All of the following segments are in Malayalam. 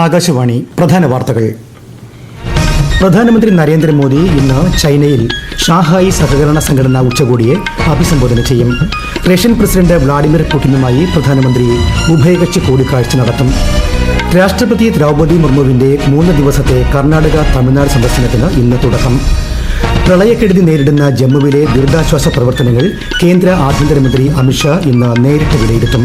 ആകാശവാണി പ്രധാന വാർത്തകൾ. പ്രധാനമന്ത്രി നരേന്ദ്രമോദി ഇന്ന് ചൈനയിൽ ഷാങ്ഹായി സഹകരണ സംഘടനാ ഉച്ചകോടിയെ അഭിസംബോധന ചെയ്യും. റഷ്യൻ പ്രസിഡന്റ് വ്ളാഡിമിർ പുടിനുമായി പ്രധാനമന്ത്രി ഉഭയകക്ഷി കൂടിക്കാഴ്ച നടത്തും. രാഷ്ട്രപതി ദ്രൗപദി മുർമുവിന്റെ 3 ദിവസത്തെ കർണാടക തമിഴ്നാട് സന്ദർശനത്തിന് ഇന്ന് തുടക്കം. പ്രളയക്കെടുതി നേരിടുന്ന ജമ്മുവിലെ ദുരിതാശ്വാസ പ്രവർത്തനങ്ങൾ കേന്ദ്ര ആഭ്യന്തരമന്ത്രി അമിത്ഷാ ഇന്ന് നേരിട്ട് വിലയിരുത്തും.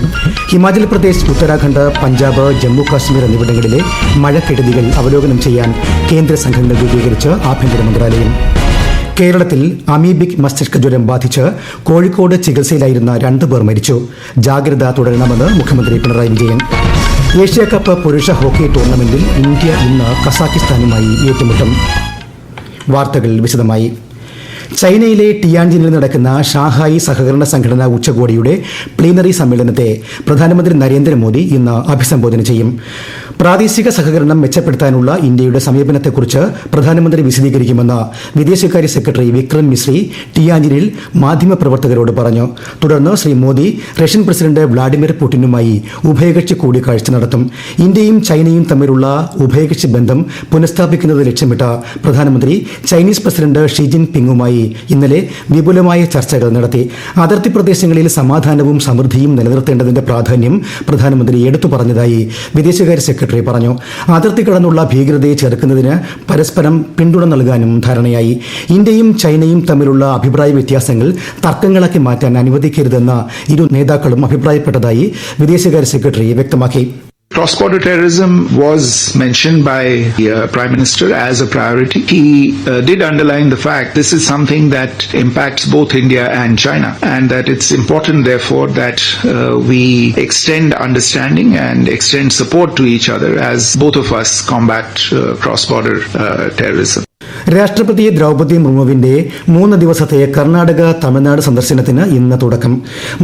ഹിമാചൽ പ്രദേശ്, ഉത്തരാഖണ്ഡ്, പഞ്ചാബ്, ജമ്മു കാശ്മീർ എന്നിവിടങ്ങളിലെ മഴക്കെടുതികൾ അവലോകനം ചെയ്യാൻ കേന്ദ്ര സംഘങ്ങൾ രൂപീകരിച്ച് ആഭ്യന്തര മന്ത്രാലയം. കേരളത്തിൽ അമീബിക് മസ്തിഷ്ക ജ്വരം ബാധിച്ച് കോഴിക്കോട് ചികിത്സയിലായിരുന്ന 2 പേർ മരിച്ചു. ജാഗ്രത തുടരണമെന്ന് മുഖ്യമന്ത്രി പിണറായി വിജയൻ. ഏഷ്യാകപ്പ് പുരുഷ ഹോക്കി ടൂർണമെന്റിൽ ഇന്ത്യ ഇന്ന് കസാഖിസ്ഥാനുമായി ഏറ്റുമുട്ടും. വാർത്തകൾ വിശദമായി. ചൈനയിലെ ടിയാൻജിനിൽ നടക്കുന്ന ഷാങ്ഹായി സഹകരണ സംഘടനാ ഉച്ചകോടിയുടെ പ്ലീനറി സമ്മേളനത്തെ പ്രധാനമന്ത്രി നരേന്ദ്രമോദി ഇന്ന് അഭിസംബോധന ചെയ്യും. പ്രാദേശിക സഹകരണം മെച്ചപ്പെടുത്താനുള്ള ഇന്ത്യയുടെ സമീപനത്തെക്കുറിച്ച് പ്രധാനമന്ത്രി വിശദീകരിക്കുമെന്ന് വിദേശകാര്യ സെക്രട്ടറി വിക്രം മിശ്രി ടിയാൻജിനിൽ മാധ്യമപ്രവർത്തകരോട് പറഞ്ഞു. തുടർന്ന് Shri Modi Russian president Vladimir പുടിനുമായി ഉഭയകക്ഷി കൂടിക്കാഴ്ച നടത്തും. ഇന്ത്യയും ചൈനയും തമ്മിലുള്ള ഉഭയകക്ഷി ബന്ധം പുനഃസ്ഥാപിക്കുന്നത് ലക്ഷ്യമിട്ട് പ്രധാനമന്ത്രി ചൈനീസ് പ്രസിഡന്റ് ഷി ജിൻപിങ്ങുമായി ഇന്നലെ വിപുലമായ ചർച്ചകൾ നടത്തി. അതിർത്തി പ്രദേശങ്ങളിൽ സമാധാനവും സമൃദ്ധിയും നിലനിർത്തേണ്ടതിന്റെ പ്രാധാന്യം പ്രധാനമന്ത്രി എടുത്തു പറഞ്ഞതായി വിദേശകാര്യ സെക്രട്ടറി പറഞ്ഞു. അതിർത്തി കടന്നുള്ള ഭീകരതയെ ചെറുക്കുന്നതിന് പരസ്പരം പിന്തുണ നൽകാനും ധാരണയായി. ഇന്ത്യയും ചൈനയും തമ്മിലുള്ള അഭിപ്രായ വ്യത്യാസങ്ങൾ തർക്കങ്ങളാക്കി മാറ്റാൻ അനുവദിക്കരുതെന്ന് ഇരു നേതാക്കളും അഭിപ്രായപ്പെട്ടതായി വിദേശകാര്യ സെക്രട്ടറി വ്യക്തമാക്കി. Cross-border terrorism was mentioned by the Prime Minister as a priority. He did underline the fact this is something that impacts both India and China, and that it's important therefore that we extend understanding and extend support to each other as both of us combat cross-border terrorism. രാഷ്ട്രപതി ദ്രൗപദി മുർമുവിന്റെ 3 ദിവസത്തെ കർണാടക തമിഴ്നാട് സന്ദർശനത്തിന് ഇന്ന് തുടക്കം.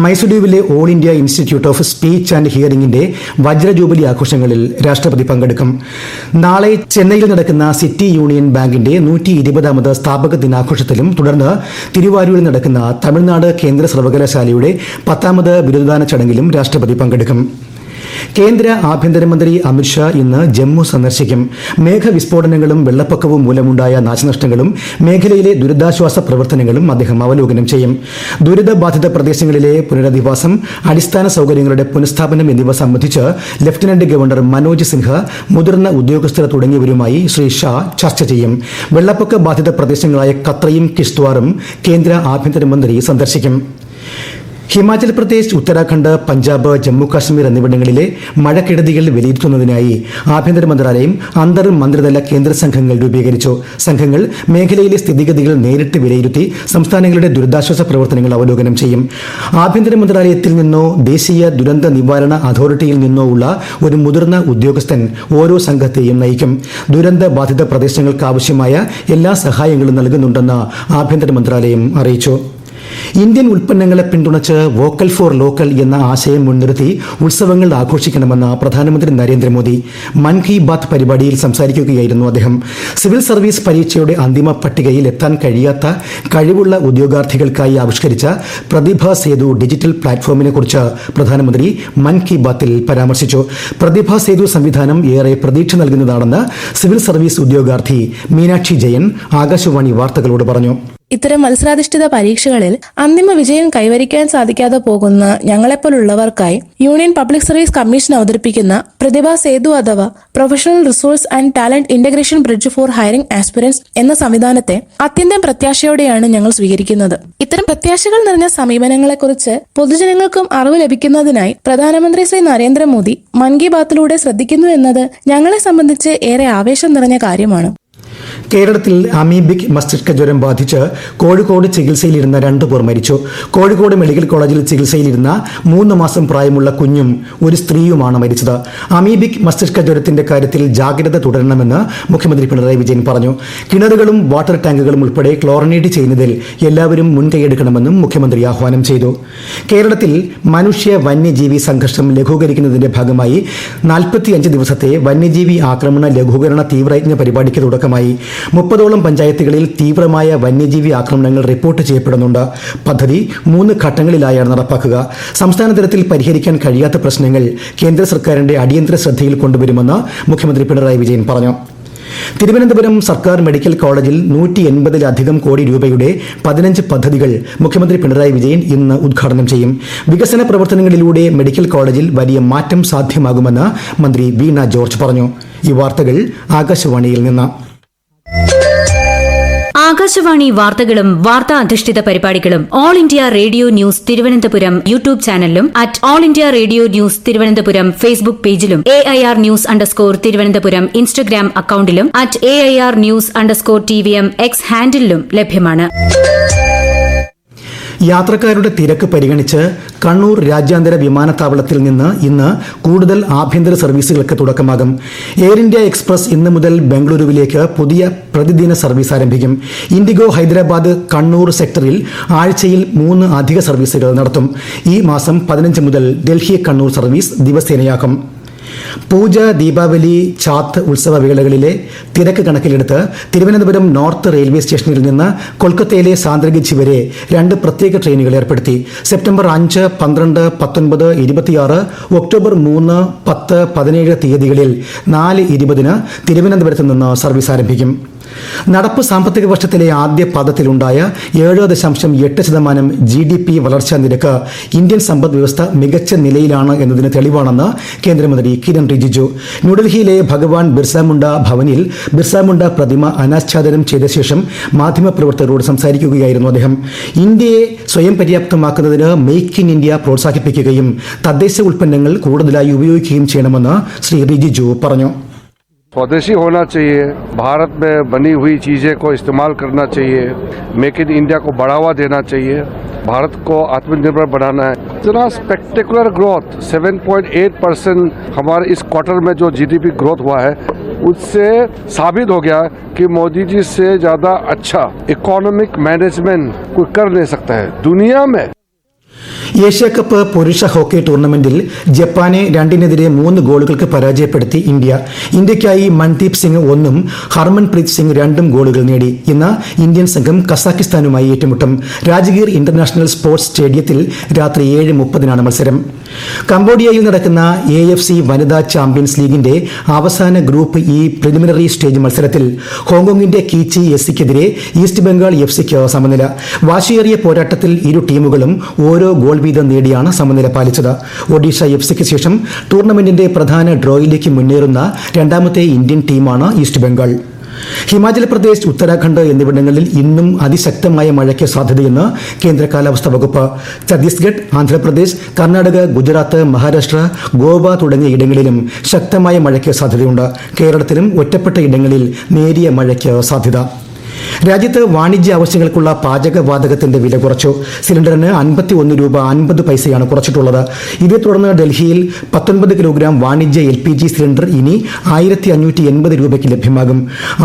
മൈസൂരുവിലെ all India institute of speech and ഹിയറിംഗിന്റെ വജ്രജൂബിലി ആഘോഷങ്ങളിൽ രാഷ്ട്രപതി പങ്കെടുക്കും. നാളെ ചെന്നൈയിൽ നടക്കുന്ന സിറ്റി യൂണിയൻ ബാങ്കിന്റെ 120ാമത് സ്ഥാപക ദിനാഘോഷത്തിലും തുടർന്ന് തിരുവാരൂരിൽ നടക്കുന്ന തമിഴ്നാട് കേന്ദ്ര സർവകലാശാലയുടെ 10ാമത് ബിരുദദാന ചടങ്ങിലും രാഷ്ട്രപതി പങ്കെടുക്കും. കേന്ദ്ര ആഭ്യന്തരമന്ത്രി അമിത്ഷാ ഇന്ന് ജമ്മു സന്ദർശിക്കും. മേഘവിസ്ഫോടനങ്ങളും വെള്ളപ്പൊക്കവും മൂലമുണ്ടായ നാശനഷ്ടങ്ങളും മേഖലയിലെ ദുരിതാശ്വാസ പ്രവർത്തനങ്ങളും അദ്ദേഹം അവലോകനം ചെയ്യും. ദുരിതബാധിത പ്രദേശങ്ങളിലെ പുനരധിവാസം, അടിസ്ഥാന സൗകര്യങ്ങളുടെ പുനഃസ്ഥാപനം എന്നിവ സംബന്ധിച്ച് ലഫ്റ്റനന്റ് ഗവർണർ മനോജ് സിൻഹ, മുതിർന്ന ഉദ്യോഗസ്ഥർ തുടങ്ങിയവരുമായി ശ്രീ ഷാ ചർച്ച ചെയ്യും. വെള്ളപ്പൊക്ക ബാധിത പ്രദേശങ്ങളായ കത്രയും കിഷ്ത്വാറും കേന്ദ്ര ആഭ്യന്തരമന്ത്രി സന്ദർശിക്കും. ഹിമാചൽ പ്രദേശ്, ഉത്തരാഖണ്ഡ്, പഞ്ചാബ്, ജമ്മു കാശ്മീർ എന്നിവിടങ്ങളിലെ മഴക്കെടുതികൾ വിലയിരുത്തുന്നതിനായി ആഭ്യന്തര മന്ത്രാലയം അന്തർ മന്ത്രിതല കേന്ദ്ര സംഘങ്ങൾ രൂപീകരിച്ചു. സംഘങ്ങൾ മേഖലയിലെ സ്ഥിതിഗതികൾ നേരിട്ട് വിലയിരുത്തി സംസ്ഥാനങ്ങളുടെ ദുരിതാശ്വാസ പ്രവർത്തനങ്ങൾ അവലോകനം ചെയ്യും. ആഭ്യന്തര മന്ത്രാലയത്തിൽ നിന്നോ ദേശീയ ദുരന്ത നിവാരണ അതോറിറ്റിയിൽ നിന്നോ ഉള്ള ഒരു മുതിർന്ന ഉദ്യോഗസ്ഥൻ ഓരോ സംഘത്തെയും നയിക്കും. ദുരന്ത ബാധിത പ്രദേശങ്ങൾക്ക് ആവശ്യമായ എല്ലാ സഹായങ്ങളും നൽകുന്നുണ്ടെന്ന് ആഭ്യന്തര മന്ത്രാലയം അറിയിച്ചു. ഇന്ത്യൻ ഉൽപ്പന്നങ്ങളെ പിന്തുണച്ച് വോക്കൽ ഫോർ ലോക്കൽ എന്ന ആശയം മുൻനിർത്തി ഉത്സവങ്ങൾ ആഘോഷിക്കണമെന്ന് പ്രധാനമന്ത്രി നരേന്ദ്രമോദി മൻ കി ബാത്ത് പരിപാടിയിൽ സംസാരിക്കുകയായിരുന്നു അദ്ദേഹം. സിവിൽ സർവീസ് പരീക്ഷയുടെ അന്തിമ പട്ടികയിൽ എത്താൻ കഴിയാത്ത കഴിവുള്ള ഉദ്യോഗാർത്ഥികൾക്കായി ആവിഷ്കരിച്ച പ്രതിഭാ സേതു ഡിജിറ്റൽ പ്ലാറ്റ്ഫോമിനെ കുറിച്ച് പ്രധാനമന്ത്രി മൻ കി ബാത്തിൽ പരാമർശിച്ചു. പ്രതിഭാ സേതു സംവിധാനം ഏറെ പ്രതീക്ഷ നൽകുന്നതാണെന്ന് സിവിൽ സർവീസ് ഉദ്യോഗാർത്ഥി മീനാക്ഷി ജയൻ ആകാശവാണി വാർത്തകളോട് പറഞ്ഞു. ഇത്തരം മത്സരാധിഷ്ഠിത പരീക്ഷകളിൽ അന്തിമ വിജയം കൈവരിക്കാൻ സാധിക്കാതെ പോകുന്ന ഞങ്ങളെപ്പോലുള്ളവർക്കായി യൂണിയൻ പബ്ലിക് സർവീസ് കമ്മീഷൻ അവതരിപ്പിക്കുന്ന പ്രതിഭാ സേതു അഥവാ professional resource and talent integration bridge for hiring aspirants എന്ന സംവിധാനത്തെ അത്യന്തം പ്രത്യാശയോടെയാണ് ഞങ്ങൾ സ്വീകരിക്കുന്നത്. ഇത്തരം പ്രത്യാശകൾ നിറഞ്ഞ സമീപനങ്ങളെക്കുറിച്ച് പൊതുജനങ്ങൾക്കും അറിവ് ലഭിക്കുന്നതിനായി പ്രധാനമന്ത്രി ശ്രീ നരേന്ദ്രമോദി മൻ കി ബാത്തിലൂടെ ശ്രദ്ധിക്കുന്നു എന്നത് ഞങ്ങളെ സംബന്ധിച്ച് ഏറെ ആവേശം നിറഞ്ഞ കാര്യമാണ്. കേരളത്തിൽ അമീബിക് മസ്തിഷ്ക ജ്വരം ബാധിച്ച് കോഴിക്കോട് ചികിത്സയിലിരുന്ന 2 പേർ മരിച്ചു. കോഴിക്കോട് മെഡിക്കൽ കോളേജിൽ ചികിത്സയിലിരുന്ന 3 മാസം പ്രായമുള്ള കുഞ്ഞും ഒരു സ്ത്രീയുമാണ് മരിച്ചത്. അമീബിക് മസ്തിഷ്ക ജ്വരത്തിന്റെ കാര്യത്തിൽ ജാഗ്രത തുടരണമെന്ന് മുഖ്യമന്ത്രി പിണറായി വിജയൻ പറഞ്ഞു. കിണറുകളും വാട്ടർ ടാങ്കുകളും ഉൾപ്പെടെ ക്ലോറിനേറ്റ് ചെയ്യുന്നതിൽ എല്ലാവരും മുൻകൈയെടുക്കണമെന്നും മുഖ്യമന്ത്രി ആഹ്വാനം ചെയ്തു. കേരളത്തിൽ മനുഷ്യ വന്യജീവി സംഘർഷം ലഘൂകരിക്കുന്നതിന്റെ ഭാഗമായി 45 ദിവസത്തെ വന്യജീവി ആക്രമണ ലഘൂകരണ തീവ്രയജ്ഞ പരിപാടിക്ക് തുടക്കമായി. 30ഓളം പഞ്ചായത്തുകളിൽ തീവ്രമായ വന്യജീവി ആക്രമണങ്ങൾ റിപ്പോർട്ട് ചെയ്യപ്പെടുന്നുണ്ട്. പദ്ധതി 3 ഘട്ടങ്ങളിലായാണ് നടപ്പാക്കുക. സംസ്ഥാന തലത്തിൽ പരിഹരിക്കാൻ കഴിയാത്ത പ്രശ്നങ്ങൾ കേന്ദ്ര സർക്കാരിന്റെ അടിയന്തര ശ്രദ്ധയിൽ കൊണ്ടുവരുമെന്ന് മുഖ്യമന്ത്രി പിണറായി വിജയൻ പറഞ്ഞു. തിരുവനന്തപുരം സർക്കാർ മെഡിക്കൽ കോളേജിൽ 180-ലധികം കോടി രൂപയുടെ 15 പദ്ധതികൾ മുഖ്യമന്ത്രി പിണറായി വിജയൻ ഇന്ന് ഉദ്ഘാടനം ചെയ്യും. വികസന പ്രവർത്തനങ്ങളിലൂടെ മെഡിക്കൽ കോളേജിൽ വലിയ മാറ്റം സാധ്യമാകുമെന്ന് മന്ത്രി വീണ ജോർജ് പറഞ്ഞു. ഈ വാർത്തകൾ ആകാശവാണിയിൽ നിന്ന്. ആകാശവാണി വാർത്തകളും വാർത്താ അധിഷ്ഠിത പരിപാടികളും all India radio news Thiruvananthapuram YouTube ചാനലിലും @all India radio news Thiruvananthapuram Facebook പേജിലും AIR ന്യൂസ് തിരുവനന്തപുരം ഇൻസ്റ്റഗ്രാം അക്കൌണ്ടിലും @AIR ന്യൂസ് TVM X ഹാൻഡിലും ലഭ്യമാണ്. യാത്രക്കാരുടെ തിരക്ക് പരിഗണിച്ച് കണ്ണൂർ രാജ്യാന്തര വിമാനത്താവളത്തിൽ നിന്ന് ഇന്ന് കൂടുതൽ ആഭ്യന്തര സർവീസുകൾക്ക് തുടക്കമാകും. എയർ ഇന്ത്യ എക്സ്പ്രസ് ഇന്ന് മുതൽ ബംഗളൂരുവിലേക്ക് പുതിയ പ്രതിദിന സർവീസ് ആരംഭിക്കും. ഇൻഡിഗോ ഹൈദരാബാദ് കണ്ണൂർ സെക്ടറിൽ ആഴ്ചയിൽ 3 അധിക സർവീസുകൾ നടത്തും. ഈ മാസം 15 മുതൽ ഡൽഹി കണ്ണൂർ സർവീസ് ദിവസേനയാക്കും. പൂജ, ദീപാവലി, ചാത്ത് ഉത്സവ വേളകളിലെ തിരക്ക് കണക്കിലെടുത്ത് തിരുവനന്തപുരം നോർത്ത് റെയിൽവേ സ്റ്റേഷനിൽ നിന്ന് കൊൽക്കത്തയിലെ സാന്ദ്രഗിച്ചി വരെ 2 പ്രത്യേക ട്രെയിനുകൾ ഏർപ്പെടുത്തി. സെപ്റ്റംബർ 5, 12, 19, 26, ഒക്ടോബർ 3, 10, 17 തീയതികളിൽ 4:20 തിരുവനന്തപുരത്ത് നിന്ന് സർവീസ് ആരംഭിക്കും. നടപ്പ് സാമ്പത്തിക വർഷത്തിലെ ആദ്യ പാദത്തിലുണ്ടായ 7.8% GDP വളർച്ചാ നിരക്ക് ഇന്ത്യൻ സമ്പദ് വ്യവസ്ഥ മികച്ച നിലയിലാണ് എന്നതിന് തെളിവാണെന്ന് കേന്ദ്രമന്ത്രി കിരൺ റിജിജു. ന്യൂഡൽഹിയിലെ ഭഗവാൻ ബിർസ മുണ്ട ഭവനിൽ ബിർസ മുണ്ട പ്രതിമ അനാച്ഛാദനം ചെയ്ത ശേഷം മാധ്യമപ്രവർത്തകരോട് സംസാരിക്കുകയായിരുന്നു അദ്ദേഹം. ഇന്ത്യയെ സ്വയം പര്യാപ്തമാക്കുന്നതിന് മെയ്ക്ക് ഇൻ ഇന്ത്യ പ്രോത്സാഹിപ്പിക്കുകയും തദ്ദേശ ഉൽപ്പന്നങ്ങൾ കൂടുതലായി ഉപയോഗിക്കുകയും ചെയ്യണമെന്ന് ശ്രീ റിജിജു പറഞ്ഞു. स्वदेशी होना चाहिए, भारत में बनी हुई चीज़ें को इस्तेमाल करना चाहिए, मेक इन इंडिया को बढ़ावा देना चाहिए, भारत को आत्मनिर्भर बनाना है. इतना स्पेक्टेकुलर ग्रोथ 7.8% हमारे इस क्वार्टर में जो GDP ग्रोथ हुआ है उससे साबित हो गया कि मोदी जी से ज़्यादा अच्छा इकोनॉमिक मैनेजमेंट कोई कर नहीं सकता है दुनिया में. ഏഷ്യാകപ്പ് പുരുഷ ഹോക്കി ടൂർണമെന്റിൽ ജപ്പാനെ 2-3 ഗോളുകൾക്ക് പരാജയപ്പെടുത്തി ഇന്ത്യയ്ക്കായി മൻദീപ് സിംഗ് 1-ഉം ഹർമൻപ്രീത് സിംഗ് 2 ഗോളുകൾ നേടി. ഇന്ന് ഇന്ത്യൻ സംഘം കസാഖിസ്ഥാനുമായി ഏറ്റുമുട്ടും. രാജഗീർ ഇന്റർനാഷണൽ സ്പോർട്സ് സ്റ്റേഡിയത്തിൽ രാത്രി 7:30 മത്സരം. കംബോഡിയയിൽ നടക്കുന്ന AFC വനിതാ ചാമ്പ്യൻസ് ലീഗിന്റെ അവസാന ഗ്രൂപ്പ് ഇ പ്രിലിമിനറി സ്റ്റേജ് മത്സരത്തിൽ ഹോങ്കോങ്ങിന്റെ കീച്ചി SCക്കെതിരെ ഈസ്റ്റ് ബംഗാൾ FCക്ക് സമനില. വാശിയേറിയ പോരാട്ടത്തിൽ ഇരു ടീമുകളും ഓരോ ഗോൾ വീതം നേടിയാണ് സമനില പാലിച്ചത്. ഒഡീഷ FCക്ക് ശേഷം ടൂർണമെന്റിന്റെ പ്രധാന ഡ്രോയിലേക്ക് മുന്നേറുന്ന രണ്ടാമത്തെ ഇന്ത്യൻ ടീമാണ് ഈസ്റ്റ് ബംഗാൾ. ഹിമാചൽ പ്രദേശ്, ഉത്തരാഖണ്ഡ് എന്നിവിടങ്ങളിൽ ഇന്നും അതിശക്തമായ മഴയ്ക്ക് സാധ്യതയെന്ന് കേന്ദ്ര കാലാവസ്ഥാ വകുപ്പ്. ഛത്തീസ്ഗഡ്, ആന്ധ്രാപ്രദേശ്, കർണാടക, ഗുജറാത്ത്, മഹാരാഷ്ട്ര, ഗോവ തുടങ്ങിയ ഇടങ്ങളിലും ശക്തമായ മഴയ്ക്ക് സാധ്യതയുണ്ട്. കേരളത്തിലും ഒറ്റപ്പെട്ട ഇടങ്ങളിൽ നേരിയ മഴയ്ക്ക് സാധ്യത. രാജ്യത്ത് വാണിജ്യ ആവശ്യങ്ങൾക്കുള്ള പാചകവാതകത്തിന്റെ വില കുറച്ചു. സിലിണ്ടറിന് 51 രൂപ 50 പൈസയാണ് കുറച്ചിട്ടുള്ളത്. ഇതേ തുടർന്ന് ഡൽഹിയിൽ 19 കിലോഗ്രാം വാണിജ്യ LPG സിലിണ്ടർ ഇനി 1580 രൂപയ്ക്ക് ലഭ്യമാകും.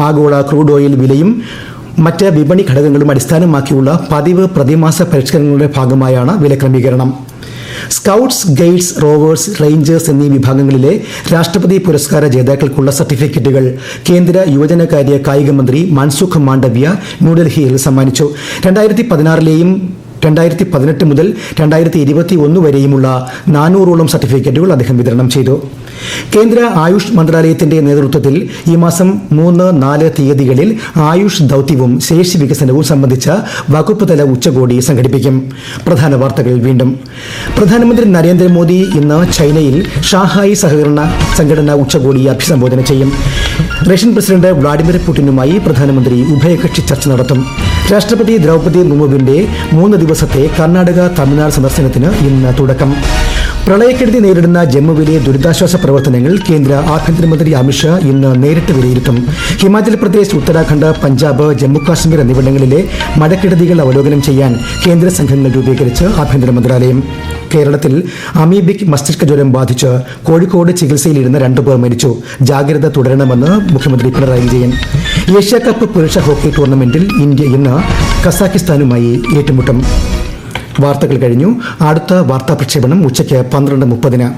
ആഗോള ക്രൂഡ് ഓയിൽ വിലയും മറ്റ് വിപണി ഘടകങ്ങളും അടിസ്ഥാനമാക്കിയുള്ള പതിവ് പ്രതിമാസ പരിഷ്കരണങ്ങളുടെ ഭാഗമായാണ് വില ക്രമീകരണം. സ്കൌട്ട്സ്, ഗൈഡ്സ്, റോവേഴ്സ്, റേഞ്ചേഴ്സ് എന്നീ വിഭാഗങ്ങളിലെ രാഷ്ട്രപതി പുരസ്കാര ജേതാക്കൾക്കുള്ള സർട്ടിഫിക്കറ്റുകൾ കേന്ദ്ര യുവജനകാര്യ കായിക മന്ത്രി മൻസുഖ് മാണ്ഡവ്യ ന്യൂഡൽഹിയിൽ സമ്മാനിച്ചു. 2016ലെയും 2018 മുതൽ 2021 വരെയുമുള്ള 400ഓളം സർട്ടിഫിക്കറ്റുകൾ അദ്ദേഹം വിതരണം ചെയ്തു. കേന്ദ്ര ആയുഷ് മന്ത്രാലയത്തിന്റെ നേതൃത്വത്തിൽ ഈ മാസം 3, 4 തീയതികളിൽ ആയുഷ് ദൌത്യവും ശേഷി വികസനവും സംബന്ധിച്ച വകുപ്പ് തല ഉച്ചകോടി സംഘടിപ്പിക്കും. പ്രധാന വാർത്തകൾ വീണ്ടും. പ്രധാനമന്ത്രി നരേന്ദ്രമോദി ഇന്ന് ചൈനയിൽ ഷാങ്ഹായ് സഹകരണ സംഘടന ഉച്ചകോടിയെ അഭിസംബോധന ചെയ്യും. റഷ്യൻ പ്രസിഡന്റ് വ്ളാഡിമിർ പുടിനുമായി പ്രധാനമന്ത്രി ഉഭയകക്ഷി ചർച്ച നടത്തും. രാഷ്ട്രപതി ദ്രൗപദി മുർമുവിന്റെ 3 ദിവസത്തെ കർണാടക, തമിഴ്നാട് സന്ദർശനത്തിന് ഇന്ന് തുടക്കം. പ്രളയക്കെടുതി നേരിടുന്ന ജമ്മുവിലെ ദുരിതാശ്വാസ പ്രവർത്തനങ്ങൾ കേന്ദ്ര ആഭ്യന്തരമന്ത്രി അമിത്ഷാ ഇന്ന് നേരിട്ട് വിലയിരുത്തും. ഹിമാചൽ പ്രദേശ്, ഉത്തരാഖണ്ഡ്, പഞ്ചാബ്, ജമ്മുകാശ്മീർ എന്നിവിടങ്ങളിലെ മഴക്കെടുതികൾ അവലോകനം ചെയ്യാൻ കേന്ദ്ര സംഘങ്ങൾ രൂപീകരിച്ച് ആഭ്യന്തര മന്ത്രാലയം. കേരളത്തിൽ അമീബിക് മസ്തിഷ്ക ജ്വരം ബാധിച്ച് കോഴിക്കോട് ചികിത്സയിലിരുന്ന 2 പേർ മരിച്ചു. ജാഗ്രത തുടരണമെന്ന് മുഖ്യമന്ത്രി പിണറായി വിജയൻ. ഏഷ്യാകപ്പ് പുരുഷ ഹോക്കി ടൂർണമെന്റിൽ ഇന്ത്യ ഇന്ന് കസാഖിസ്ഥാനുമായി ഏറ്റുമുട്ടും. വാർത്തകൾ കഴിഞ്ഞു. അടുത്ത വാർത്താ പ്രക്ഷേപണം ഉച്ചയ്ക്ക് 12:30.